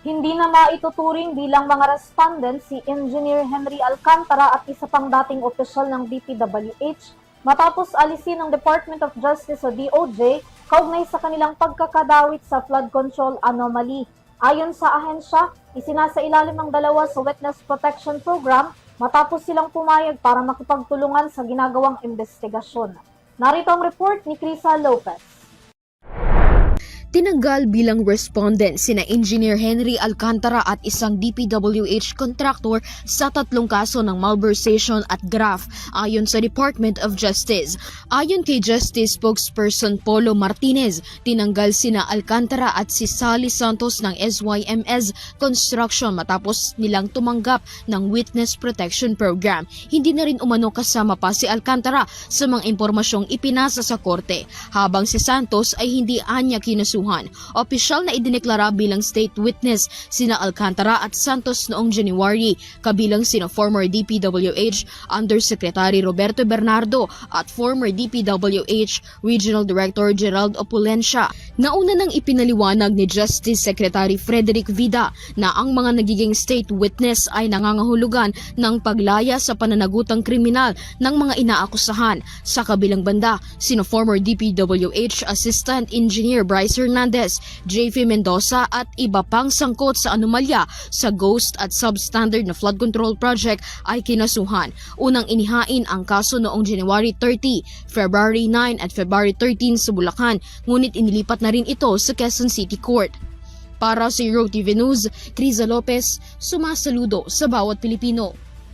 Hindi na maituturing bilang mga respondent si Engineer Henry Alcantara at isa pang dating opisyal ng DPWH matapos alisin ng Department of Justice o DOJ kaugnay sa kanilang pagkakadawit sa flood control anomaly. Ayon sa ahensya, isinasailalim ng dalawa sa Witness Protection Program matapos silang pumayag para makipagtulungan sa ginagawang investigasyon. Narito ang report ni Crisa Lopez. Tinanggal bilang respondent sina Engineer Henry Alcantara at isang DPWH contractor sa 3 kaso ng malversation at graft ayon sa Department of Justice. Ayon kay Justice Spokesperson Polo Martinez, tinanggal sina Alcantara at si Sally Santos ng SYMS Construction matapos nilang tumanggap ng Witness Protection Program. Hindi na rin umano kasama pa si Alcantara sa mga impormasyong ipinasa sa korte, habang si Santos ay hindi anya kinasuhan. Opisyal na idineklara bilang state witness sina Alcantara at Santos noong January, kabilang sina former DPWH Undersecretary Roberto Bernardo at former DPWH Regional Director Gerald Opulencia. Nauna nang ipinaliwanag ni Justice Secretary Frederick Vida na ang mga nagiging state witness ay nangangahulugan ng paglaya sa pananagutang kriminal ng mga inaakusahan. Sa kabilang banda, sina former DPWH Assistant Engineer Bryce Hernandez, JV Mendoza at iba pang sangkot sa anomalya sa ghost at substandard na flood control project ay kinasuhan. Unang inihain ang kaso noong January 30, February 9 at February 13 sa Bulacan, ngunit inilipat na rin ito sa Quezon City Court. Para sa Euro TV News, Crisa Lopez, sumasaludo sa bawat Pilipino.